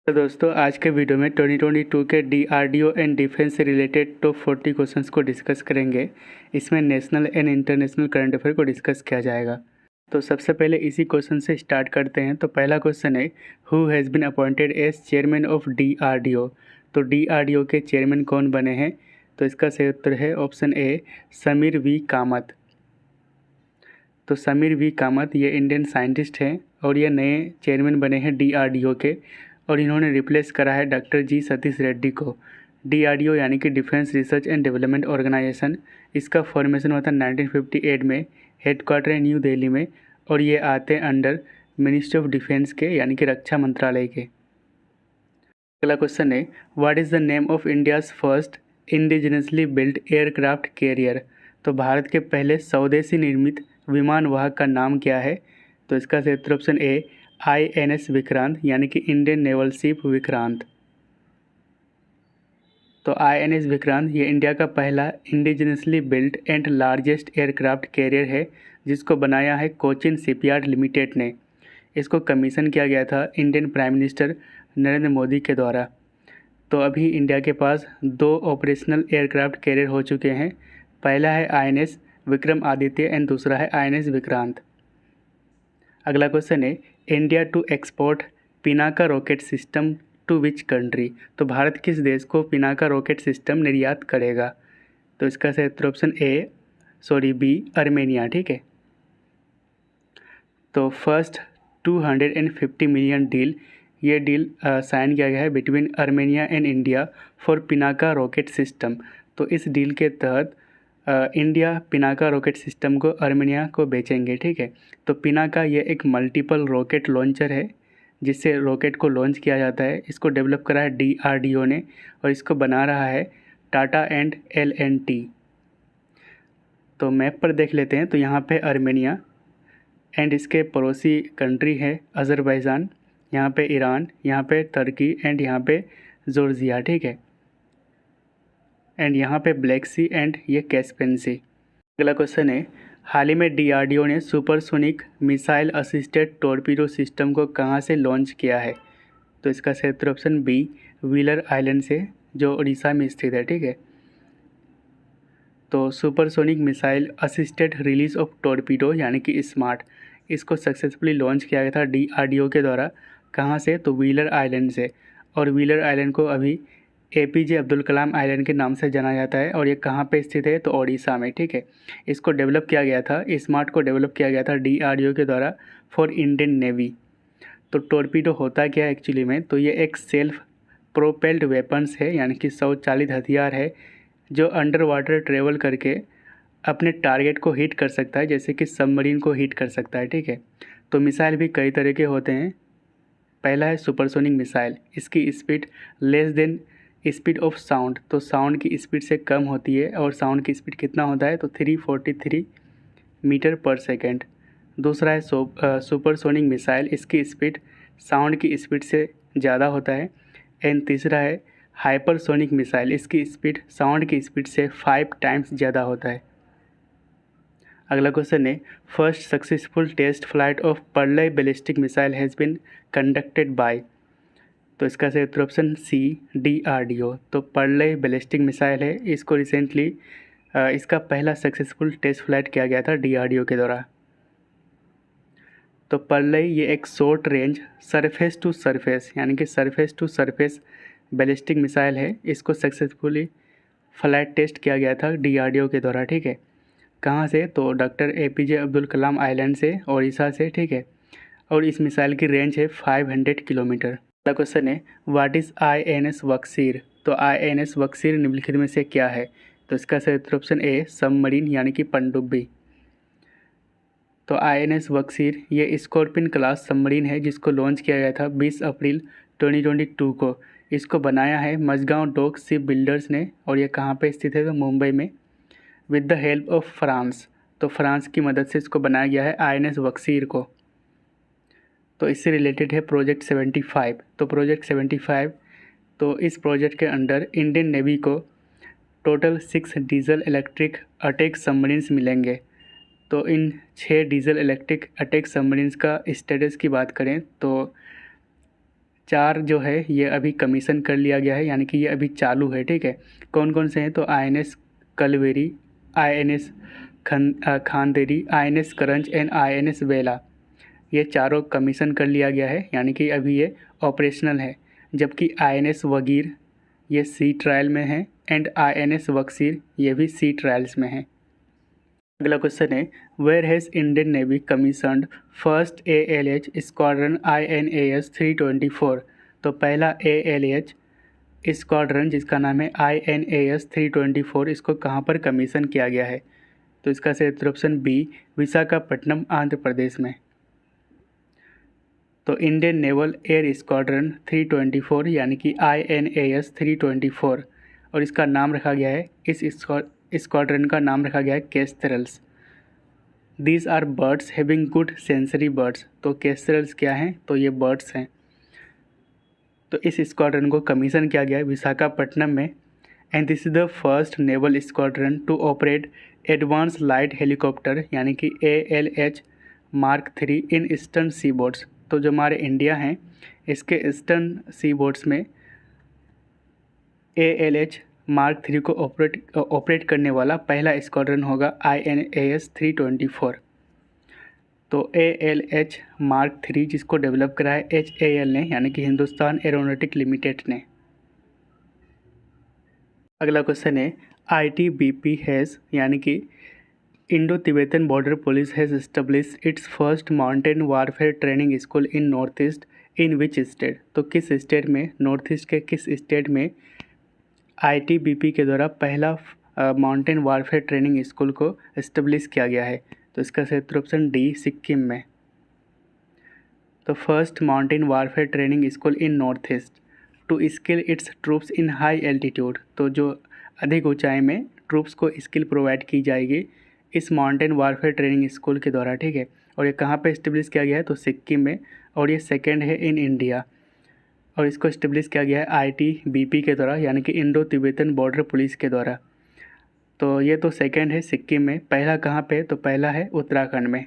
तो दोस्तों आज के वीडियो में 2022 के डीआरडीओ एंड डिफेंस से रिलेटेड टॉप 40 क्वेश्चंस को डिस्कस करेंगे। इसमें national and international current affair को डिस्कस किया जाएगा। तो सबसे पहले इसी क्वेश्चन से स्टार्ट करते हैं। तो पहला क्वेश्चन है, who has been appointed as chairman of DRDO. तो डीआरडीओ के चेयरमैन कौन बने हैं? तो इसका सही उत्तर है option A, Sameer V Kamat. तो समीर वी कामत ये इंडियन साइंटिस्ट हैं और ये नए चेयरमैन बने हैं डीआरडीओ के, और इन्होंने रिप्लेस करा है डॉक्टर जी सतीश रेड्डी को। डीआरडीओ यानी कि defence research and development organisation, इसका फॉर्मेशन हुआ था 1958 में, हेडक्वार्टर है न्यू दिल्ली में, और ये आते हैं अंडर मिनिस्ट्री ऑफ डिफेंस के यानी कि रक्षा मंत्रालय के। अगला क्वेश्चन है, what is the name of India's first indigenously built aircraft carrier. तो भारत के पहले स्वदेशी निर्मित विमान वाहक का नाम क्या है? तो इसका सही उत्तर ऑप्शन ए, INS विक्रांत यानी कि इंडियन नेवल शिप विक्रांत। तो INS विक्रांत ये इंडिया का पहला indigenously built and largest aircraft carrier है, जिसको बनाया है कोचिन शिपयार्ड लिमिटेड ने। इसको कमीशन किया गया था Indian prime minister Narendra Modi के द्वारा। तो अभी इंडिया के पास 2 ऑपरेशनल एयरक्राफ्ट कैरियर हो चुके हैं। पहला है INS विक्रम आदित्य एंड दूसरा है INS विक्रांत। अगला क्वेश्चन है, India to export Pinaka rocket system to which country. तो भारत किस देश को पिनाका रॉकेट सिस्टम निर्यात करेगा? तो इसका सही उत्तर ऑप्शन बी, आर्मेनिया। ठीक है। तो फर्स्ट 250 मिलियन डील, ये डील साइन किया गया है between Armenia and India for Pinaka rocket system. तो इस डील के तहत इंडिया पिनाका रॉकेट सिस्टम को आर्मेनिया को बेचेंगे। ठीक है। तो पिनाका ये एक मल्टीपल रॉकेट लॉन्चर है, जिससे रॉकेट को लॉन्च किया जाता है। इसको डेवलप करा है डीआरडीओ ने, और इसको बना रहा है टाटा एंड L&T। तो मैप पर देख लेते हैं। तो यहाँ पे आर्मेनिया एंड इसके पड़ोसी कंट्री है अज़रबैजान, यहाँ पे ईरान, यहाँ पे तुर्की एंड यहाँ पे जॉर्जिया। ठीक है। एंड यहाँ पे ब्लैक सी एंड ये कैस्पियन सी। अगला क्वेश्चन है, हाल ही में डीआरडीओ ने supersonic missile assisted torpedo system को कहाँ से लॉन्च किया है? तो इसका सही उत्तर ऑप्शन बी, व्हीलर आइलैंड से, जो उड़ीसा में स्थित है। ठीक है। तो supersonic missile assisted release of torpedo यानी कि स्मार्ट, इसको सक्सेसफुली लॉन्च किया गया था डीआरडीओ के द्वारा। कहाँ से? तो व्हीलर आइलैंड से। और व्हीलर आइलैंड को अभी APJ अब्दुल कलाम आइलैंड के नाम से जाना जाता है, और ये कहाँ पे स्थित है? तो ओडिशा में। ठीक है। इसको डेवलप किया गया था, स्मार्ट को डेवलप किया गया था डीआरडीओ के द्वारा फॉर इंडियन नेवी। तो टॉर्पीडो होता क्या है एक्चुअली में? तो ये एक सेल्फ प्रोपेल्ड वेपन्स है, यानी कि स्वचालित हथियार है, जो अंडर वाटर ट्रेवल करके अपने टारगेट को हिट कर सकता है, जैसे कि सबमरीन को हिट कर सकता है। ठीक है। तो मिसाइल भी कई तरह के होते हैं। पहला है सुपरसोनिक मिसाइल, इसकी speed less than speed of sound, तो साउंड की स्पीड से कम होती है। और साउंड की स्पीड कितना होता है? तो 343 मीटर पर सेकेंड। दूसरा है सुपरसोनिक मिसाइल, इसकी स्पीड साउंड की स्पीड से ज़्यादा होता है। एंड तीसरा है हाइपरसोनिक मिसाइल, इसकी स्पीड साउंड की स्पीड से 5 टाइम्स ज़्यादा होता है। अगला क्वेश्चन है, first successful test flight of Pralay ballistic missile has been conducted by. तो इसका सही उत्तर ऑप्शन सी, डीआरडीओ। तो पर्लय बैलिस्टिक मिसाइल है, इसको रिसेंटली इसका पहला सक्सेसफुल टेस्ट फ्लाइट किया गया था डीआरडीओ के द्वारा। तो पर्लय ये एक short range surface to surface यानी कि surface to surface ballistic missile है, इसको सक्सेसफुली फ्लाइट टेस्ट किया गया था डीआरडीओ के द्वारा। ठीक है। कहाँ से? तो doctor APJ Abdul Kalam island से, ओडिशा से। ठीक है। और इस मिसाइल की रेंज है 500 किलोमीटर। अगला क्वेश्चन है, व्हाट इज़ INS बक्सीर। तो INS बक्सीर निम्नलिखित में से क्या है? तो इसका सही उत्तर ऑप्शन ए, सबमरीन यानी कि पनडुब्बी। तो INS बक्सीर ये स्कॉर्पियन क्लास सबमरीन है, जिसको लॉन्च किया गया था 20 अप्रैल 2022 को। इसको बनाया है मझगांव डॉक शिप बिल्डर्स ने, और ये कहाँ पे स्थित है? तो मुंबई में, with the help of France. तो फ्रांस की मदद से इसको बनाया गया है INS बक्सीर को। तो इससे रिलेटेड है प्रोजेक्ट 75। तो प्रोजेक्ट 75, तो इस प्रोजेक्ट के अंडर इंडियन नेवी को total 6 diesel electric attack submarines मिलेंगे। तो इन 6 डीजल इलेक्ट्रिक अटैक सबमरीन्स का स्टेटस की बात करें तो 4 जो है ये अभी कमीशन कर लिया गया है, यानी कि ये अभी चालू है, ठीक है। कौन कौन से हैं, तो INS कलवेरी, INS Khanderi, INS Karanj and INS वेला, ये चारों कमीशन कर लिया गया है, यानी कि अभी ये ऑपरेशनल है। जबकि INS वगीर ये सी ट्रायल में है एंड INS बक्सीर ये भी सी ट्रायल्स में है। अगला क्वेश्चन है, where has Indian navy commissioned first ALH squadron INAS 324। तो पहला ALH स्क्वाड्रन जिसका नाम है INAS 324, इसको कहाँ पर कमीशन किया गया है, तो इसका सही उत्तर ऑप्शन बी, विशाखापट्टनम आंध्र प्रदेश में। तो इंडियन नेवल एयर स्क्वाड्रन 324 यानी कि INAS 324, और इसका नाम रखा गया है, इस स्क्वाड्रन का नाम रखा गया है kestrels. These are birds having good sensory birds. तो केस्टरल्स क्या हैं, तो ये बर्ड्स हैं। तो इस स्क्वाड्रन को कमीशन किया गया है विशाखापट्टनम में, and this is the first naval squadron to operate advance light helicopter यानी कि ALH Mark 3 in eastern seaboards. तो जो हमारे इंडिया हैं इसके ईस्टर्न सी बोर्ड्स में ALH Mark 3 को ऑपरेट करने वाला पहला स्क्वाड्रन होगा INAS 324। तो ALH Mark 3 जिसको डेवलप करा है HAL ने, यानी कि हिंदुस्तान एरोनॉटिक लिमिटेड ने। अगला क्वेश्चन है, ITBP हैज़ यानी कि Indo Tibetan border police has establish it's first mountain warfare training school in north east in which state. तो किस स्टेट में, नॉर्थ ईस्ट के किस स्टेट में ITBP के द्वारा पहला माउंटेन वारफेयर ट्रेनिंग स्कूल को एस्टेब्लिश किया गया है, तो इसका सही उत्तर ऑप्शन डी, सिक्किम में। तो first mountain warfare training school in north east to skill its troops in high altitude. तो जो अधिक ऊंचाई में ट्रूप्स को स्किल प्रोवाइड की जाएगी इस माउंटेन वारफेयर ट्रेनिंग स्कूल के द्वारा, ठीक है। और ये कहाँ पे इस्टेब्लिश किया गया है, तो सिक्किम में, और ये सेकेंड है इन इंडिया, और इसको इस्टेब्लिश किया गया है ITBP के द्वारा यानी कि इंडो तिब्बतन बॉर्डर पुलिस के द्वारा। तो ये तो सेकेंड है सिक्किम में, पहला कहाँ पे, तो पहला है उत्तराखंड में।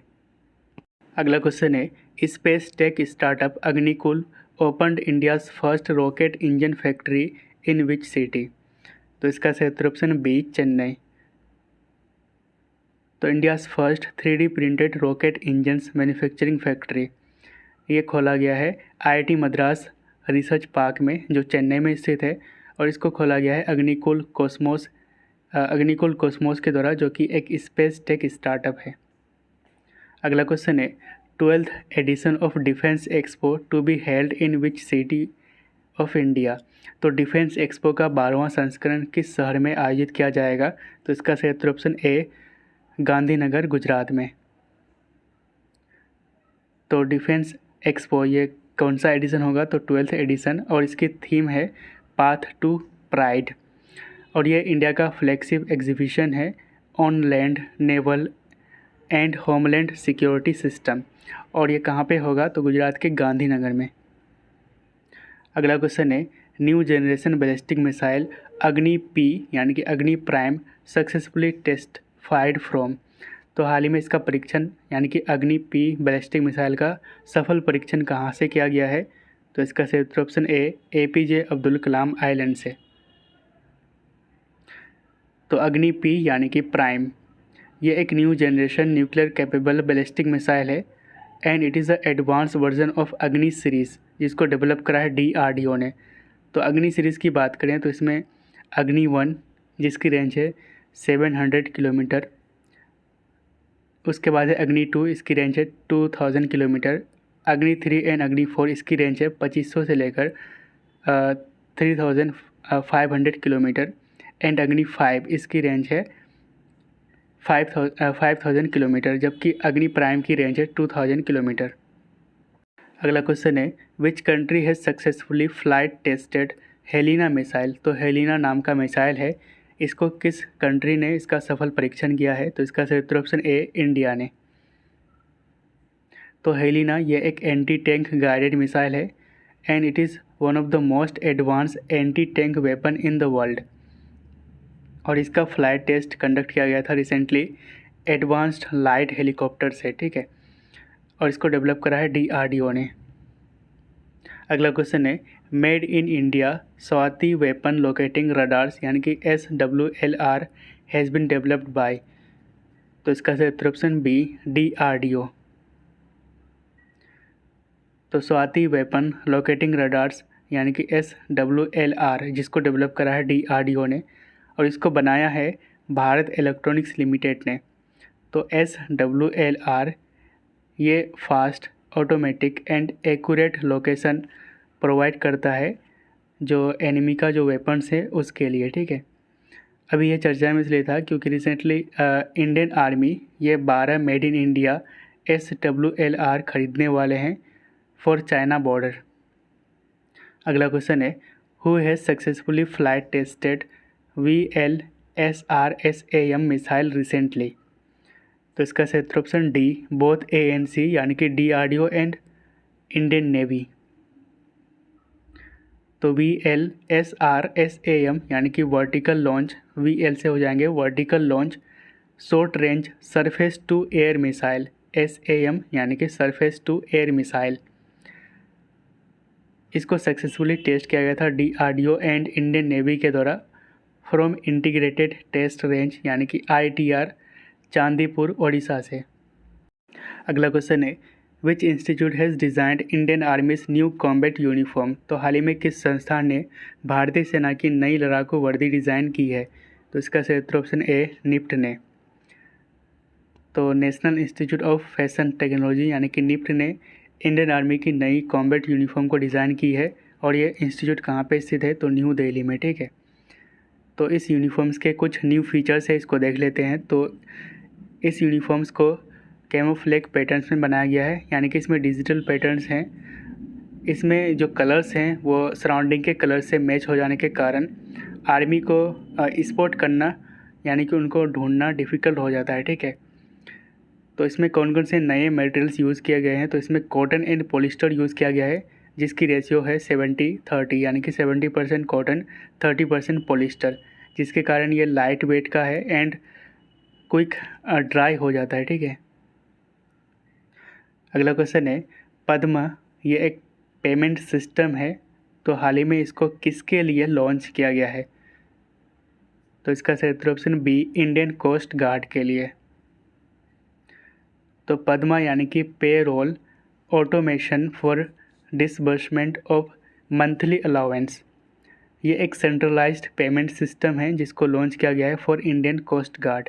अगला क्वेश्चन है, space tech startup Agnikul opened India's first rocket engine factory in which city. तो इसका सही उत्तर ऑप्शन बी, चेन्नई। तो India's first 3D printed rocket engines manufacturing factory ये खोला गया है IIT मद्रास रिसर्च पार्क में जो चेन्नई में स्थित है, और इसको खोला गया है अग्निकुल कॉस्मोस के द्वारा, जो कि एक स्पेस टेक स्टार्टअप है। अगला क्वेश्चन है, 12th edition of defence expo to be held in which city of India. तो डिफेंस एक्सपो का 12वां संस्करण किस शहर में आयोजित किया जाएगा, तो इसका सही उत्तर ऑप्शन ए, गांधीनगर, गुजरात में। तो डिफेंस एक्सपो ये कौन सा एडिशन होगा, तो 12th एडिशन, और इसकी थीम है पाथ टू प्राइड, और ये इंडिया का फ्लैगशिप एग्जीबिशन है on land, naval and homeland security system, और ये कहाँ पे होगा, तो गुजरात के गांधीनगर में। अगला क्वेश्चन है, new generation ballistic missile Agni P यानी कि Agni prime successfully test fired from. तो हाल ही में इसका परीक्षण यानी कि अग्नि P बैलिस्टिक मिसाइल का सफल परीक्षण कहाँ से किया गया है, तो इसका सही उत्तर option A, APJ Abdul Kalam island से। तो अग्नि P यानी कि प्राइम ये एक new generation nuclear capable ballistic missile है, and it is a advance version of Agni series जिसको डेवलप करा है DRDO ने। तो अग्नि सीरीज़ की बात करें तो इसमें अग्नि 1 जिसकी रेंज है 700 किलोमीटर, उसके बाद है अग्नि 2 इसकी रेंज है 2000 किलोमीटर, अग्नि 3 एंड अग्नि 4 इसकी रेंज है 2500 से लेकर 3500 किलोमीटर, एंड अग्नि 5 इसकी रेंज है 5000 किलोमीटर, जबकि अग्नि प्राइम की रेंज है 2000 किलोमीटर। अगला क्वेश्चन है, which country has successfully flight tested Helina missile. तो हेलिना नाम का मिसाइल है, इसको किस कंट्री ने इसका सफल परीक्षण किया है, तो इसका सही उत्तर ऑप्शन ए, इंडिया ने। तो हेलिना ये एक एंटी टैंक गाइडेड मिसाइल है, and it is one of the most advance anti tank weapon in the world, और इसका फ्लाइट टेस्ट कंडक्ट किया गया था रिसेंटली एडवांस्ड लाइट हेलीकॉप्टर से, ठीक है, और इसको डेवलप करा है DRDO ने। अगला क्वेश्चन है made in India Swati weapon locating radars यानी कि SWLR has been developed by. तो इसका सही उत्तर ऑप्शन बी DRDO। तो स्वाति वेपन लोकेटिंग रडार्स यानी कि SWLR जिसको डेवलप करा है DRDO ने और इसको बनाया है भारत इलेक्ट्रॉनिक्स लिमिटेड ने। तो SWLR ये fast automatic and accurate location provide करता है जो एनिमी का जो वेपन्स है उसके लिए, ठीक है। अभी ये चर्चा में इसलिए था क्योंकि रिसेंटली इंडियन आर्मी ये 12 मेड इन इंडिया SWLR खरीदने वाले हैं फॉर चाइना बॉर्डर। अगला क्वेश्चन है who has successfully flight tested VLSRSAM missile recently. तो इसका सही उत्तर ऑप्शन डी बोथ ANC यानी कि DRDO एंड इंडियन नेवी। तो VLSRSAM यानी कि वर्टिकल लॉन्च, VL से हो जाएंगे vertical launch short range surface to air missile, SAM यानी कि सरफेस टू एयर मिसाइल। इसको सक्सेसफुली टेस्ट किया गया था DRDO एंड इंडियन नेवी के द्वारा फ्रॉम इंटीग्रेटेड टेस्ट रेंज यानी कि ITR चांदीपुर ओडिशा से। अगला क्वेश्चन है which institute has designed Indian आर्मीज new combat uniform. तो हाल ही में किस संस्थान ने भारतीय सेना की नई लड़ाकू वर्दी डिज़ाइन की है। तो इसका सही उत्तर ऑप्शन ए निफ्ट ने। तो national institute of fashion technology यानी कि निफ्ट ने इंडियन आर्मी की नई कॉम्बैट यूनिफॉर्म को डिज़ाइन की है और ये इंस्टीट्यूट कहाँ पे स्थित है, तो न्यू दिल्ली में, ठीक है। तो इस यूनिफॉर्म्स के कुछ न्यू फीचर्स है, इसको देख लेते हैं। तो इस यूनिफॉर्म्स को कैमोफ्लेज पैटर्न्स में बनाया गया है यानी कि इसमें डिजिटल पैटर्न्स हैं। इसमें जो कलर्स हैं वो सराउंडिंग के कलर से मैच हो जाने के कारण आर्मी को स्पॉट करना यानी कि उनको ढूंढना डिफ़िकल्ट हो जाता है, ठीक है। तो इसमें कौन कौन से नए मटेरियल्स यूज़ किए गए हैं, तो इसमें कॉटन एंड पॉलिस्टर यूज़ किया गया है जिसकी रेशियो है 70-30 यानी कि 70% कॉटन 30% पॉलिस्टर, जिसके कारण ये लाइट वेट का है एंड क्विक ड्राई हो जाता है, ठीक है। अगला क्वेश्चन है पद्मा ये एक पेमेंट सिस्टम है, तो हाल ही में इसको किसके लिए लॉन्च किया गया है। तो इसका सही उत्तर option B Indian coast guard के लिए। तो पद्मा यानी कि pay roll automation for disbursement of monthly allowance, ये एक सेंट्रलाइज्ड पेमेंट सिस्टम है जिसको लॉन्च किया गया है for Indian coast guard.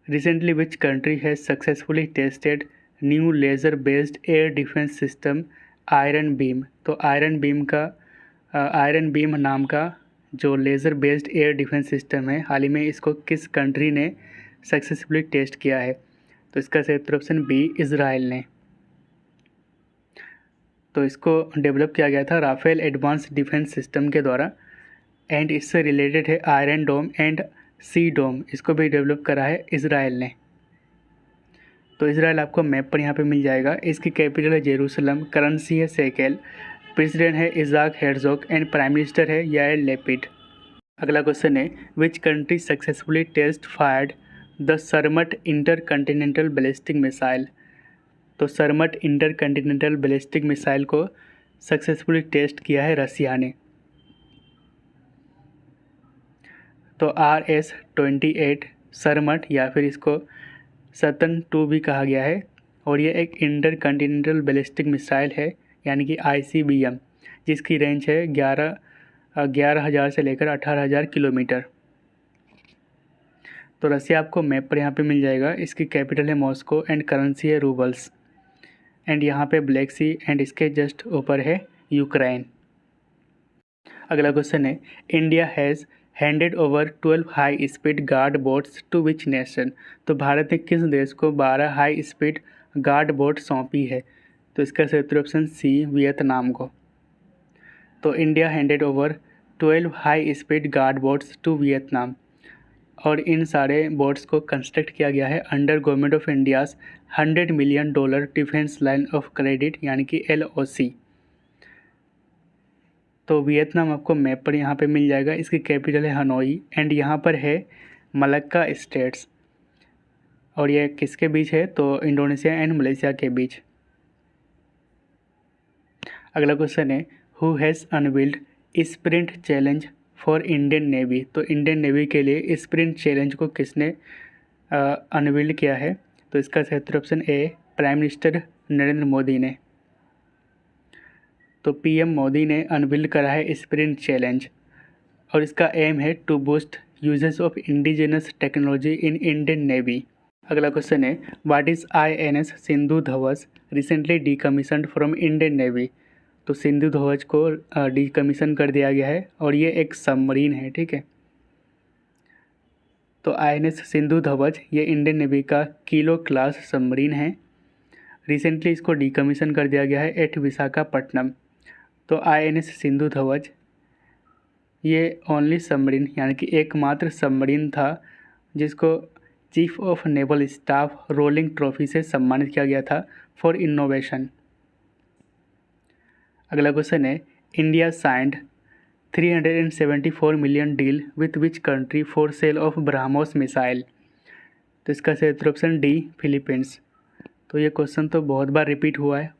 Recently, which country has successfully tested new laser-based air defense system Iron Beam। तो Iron Beam नाम का जो laser based air defence system है हाल ही में इसको किस कंट्री ने सक्सेसफुली टेस्ट किया है। तो इसका सही उत्तर ऑप्शन बी इज़राइल ने। तो इसको डेवलप किया गया था राफेल एडवांस डिफेंस सिस्टम के द्वारा एंड इससे रिलेटेड है आयरन डोम एंड सी डोम, इसको भी डेवलप करा है इज़राइल ने। तो इज़राइल आपको मैप पर यहाँ पे मिल जाएगा। इसकी कैपिटल है जेरूसलम, करेंसी है शेकेल, प्रेसिडेंट है Isaac Herzog and prime minister है याइर लैपिड। अगला क्वेश्चन है which country successfully test fired the Sarmat inter continental ballistic missile. तो Sarmat inter continental ballistic missile को सक्सेसफुली टेस्ट किया है रसिया ने। तो RS-28 सरमट या फिर इसको सतन 2 भी कहा गया है और ये एक इंटर कंटिनेंटल बैलिस्टिक मिसाइल है यानी कि ICBM, जिसकी रेंज है 11,000 से लेकर 18,000 किलोमीटर। तो रसिया आपको मैप पर यहाँ पे मिल जाएगा। इसकी कैपिटल है मॉस्को एंड करेंसी है रूबल्स एंड यहाँ पे ब्लैक सी एंड इसके जस्ट ऊपर है यूक्रेन। अगला क्वेश्चन है India has handed over 12 high speed guard boats to which nation. तो भारत ने किस देश को 12 हाई स्पीड गार्ड बोट सौंपी है। तो इसका सही उत्तर ऑप्शन सी वियतनाम को। तो India handed over 12 high speed guard boats to Vietnam और इन सारे बोट्स को कंस्ट्रक्ट किया गया है under government of India's $100 million defence line of credit यानी कि LOC। तो वियतनाम आपको मैप पर यहाँ पे मिल जाएगा। इसकी कैपिटल है हनोई एंड यहाँ पर है मलक्का स्टेट्स और ये किसके बीच है, तो इंडोनेशिया एंड मलेशिया के बीच। अगला क्वेश्चन है who has unveiled sprint challenge for Indian navy. तो इंडियन नेवी के लिए स्प्रिंट चैलेंज को किसने अनवील्ड किया है? तो इसका सही option A prime minister Narendra Modi ने। तो पीएम मोदी ने अनवील्ड करा है स्प्रिंट चैलेंज और इसका एम है to boost uses of indigenous technology in Indian navy. अगला क्वेश्चन है what is INS Sindhu Dhvaj recently decommissioned from Indian navy. तो सिंधु ध्वज को डीकमीशन कर दिया गया है और ये एक सबमरीन है, ठीक है। तो INS सिंधु ध्वज ये इंडियन नेवी का किलो क्लास सबमरीन है। रिसेंटली इसको डीकमीशन कर दिया गया है एट विशाखापट्टनम। तो INS सिंधु ध्वज ये ओनली सबमरीन यानी कि एकमात्र सबमरीन था जिसको chief of naval staff rolling trophy से सम्मानित किया गया था फॉर इनोवेशन। अगला क्वेश्चन है India signed 374 million deal with which country for sale of BrahMos missile. तो इसका सही ऑप्शन डी फिलीपींस। तो ये क्वेश्चन तो बहुत बार रिपीट हुआ है।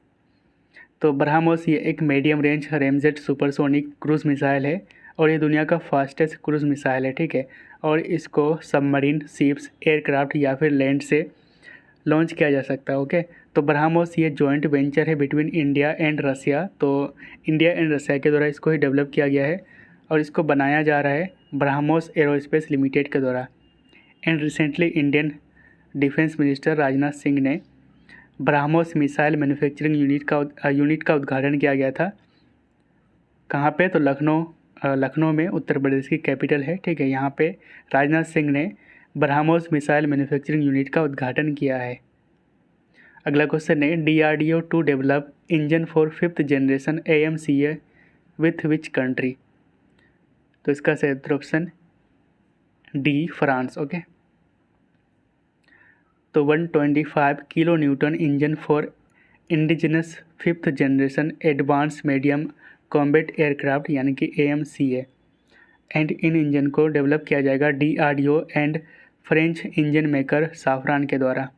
तो ब्रह्मोस ये एक medium range ramjet supersonic cruise missile है और ये दुनिया का फास्टेस्ट क्रूज़ मिसाइल है, ठीक है। और इसको सबमरीन, शिप्स, एयरक्राफ्ट या फिर लैंड से लॉन्च किया जा सकता है, ओके। तो ब्रह्मोस ये जॉइंट वेंचर है बिटवीन इंडिया एंड रसिया। तो इंडिया एंड रसिया के द्वारा इसको ही डेवलप किया गया है और इसको बनाया जा रहा है ब्रह्मोस एरोस्पेस लिमिटेड के द्वारा। And recently Indian defence minister Rajnath Singh ने ब्रह्मोस मिसाइल मैन्युफैक्चरिंग यूनिट का उद्घाटन किया गया था। कहाँ पे? तो लखनऊ में, उत्तर प्रदेश की कैपिटल है, ठीक है। यहाँ पे राजनाथ सिंह ने ब्रह्मोस मिसाइल मैन्युफैक्चरिंग यूनिट का उद्घाटन किया है। अगला क्वेश्चन है DRDO to develop engine for 5th generation AMCA with which country. तो इसका सही ऑप्शन डी फ्रांस, ओके। तो 125 kilo newton engine for indigenous 5th generation advance medium combat aircraft यानी कि AMCA एंड इन इंजन को डेवलप किया जाएगा DRDO and French engine maker Safran के द्वारा।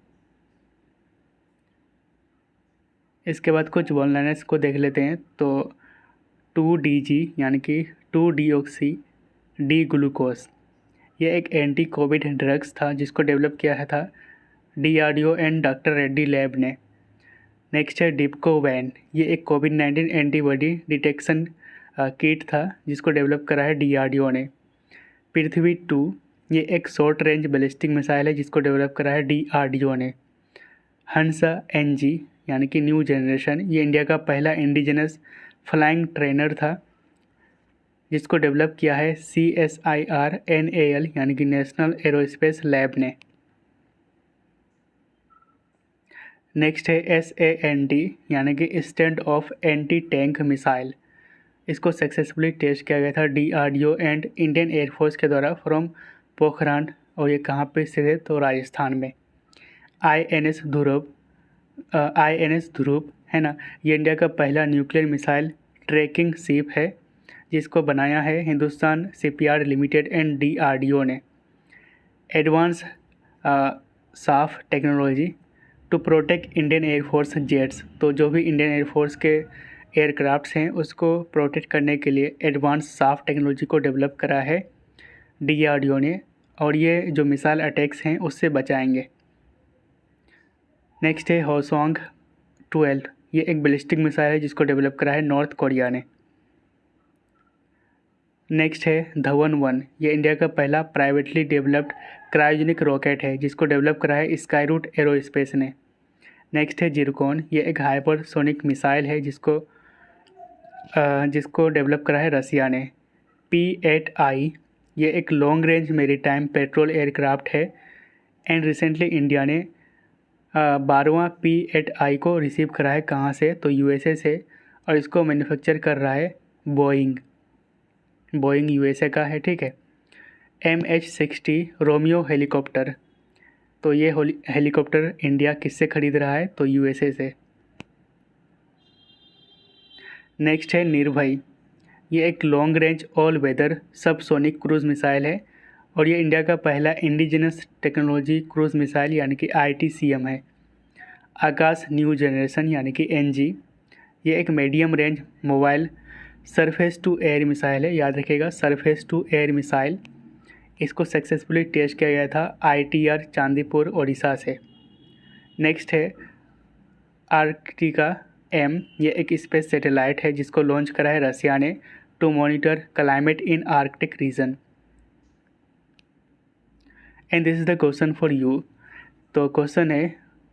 इसके बाद कुछ वन लाइनर्स को देख लेते हैं। तो 2DG यानी कि 2-डीऑक्सी डी ग्लूकोज ये एक एंटी कोविड ड्रग्स था जिसको डेवलप किया था DRDO and doctor Reddy lab ने। नेक्स्ट है डिप्कोवैन ये एक कोविड-19 एंटीबॉडी डिटेक्शन किट था जिसको डेवलप करा है DRDO ने। पृथ्वी 2 ये एक शॉर्ट रेंज बैलिस्टिक मिसाइल है जिसको डेवलप करा है DRDO ने। हंसा NG यानी कि न्यू जनरेशन ये इंडिया का पहला इंडिजिनस फ्लाइंग ट्रेनर था जिसको डेवलप किया है CSIR NAL यानी कि नेशनल एरोस्पेस लैब ने। नेक्स्ट है SAND यानी कि stand of anti tank missile. इसको सक्सेसफुली टेस्ट किया गया था DRDO एंड इंडियन एयरफोर्स के द्वारा फ्रॉम पोखरान और ये कहाँ पे स्थित है? तो राजस्थान में। INS ध्रुव है ना, ये इंडिया का पहला न्यूक्लियर मिसाइल ट्रैकिंग शिप है जिसको बनाया है Hindustan shipyard limited and DRDO ने। Advance chaff technology to protect Indian air force jets. तो जो भी इंडियन एयरफोर्स के एयरक्राफ्ट्स हैं उसको प्रोटेक्ट करने के लिए एडवांस साफ टेक्नोलॉजी को डेवलप करा है DRDO ने और ये जो मिसाइल अटैक्स हैं उससे बचाएंगे। नेक्स्ट है होसोंग 12 ये एक बैलिस्टिक मिसाइल है जिसको डेवलप करा है नॉर्थ कोरिया ने। नेक्स्ट है धवन 1 ये इंडिया का पहला प्राइवेटली डेवलप्ड क्रायोजेनिक रॉकेट है जिसको डेवलप करा है स्काईरूट एरोस्पेस ने। नेक्स्ट है जिरकॉन ये एक हाइपरसोनिक मिसाइल है जिसको डेवलप करा है रसिया ने। P-8I ये एक long range maritime petrol aircraft है एंड रिसेंटली इंडिया ने 12वां P-8I को रिसीव करा है। कहाँ से? तो USA से और इसको मैन्युफैक्चर कर रहा है बोइंग USA का है, ठीक है। MH-60 रोमियो हेलीकॉप्टर तो ये हेलीकॉप्टर इंडिया किससे खरीद रहा है? तो USA से। नेक्स्ट है निर्भय ये एक long range all weather subsonic cruise missile है और ये इंडिया का पहला इंडिजिनस टेक्नोलॉजी क्रूज़ मिसाइल यानी कि ITCM है। आकाश न्यू जनरेशन यानी कि NG ये एक medium range mobile surface to air missile है, याद रखिएगा सरफेस टू एयर मिसाइल। इसको सक्सेसफुली टेस्ट किया गया था ITR चांदीपुर ओडिशा से। नेक्स्ट है आर्कटिका M, ये एक स्पेस सैटेलाइट है जिसको लॉन्च करा है रसिया ने to monitor climate in arctic region. And this is the question for you. तो क्वेश्चन है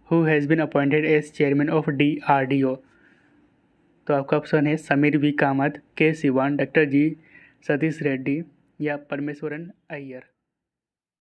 who has been appointed as chairman of DRDO। तो आपका ऑप्शन है Sameer V Kamat, K Sivan, doctor G Satish Reddy या परमेश्वरन अय्यर।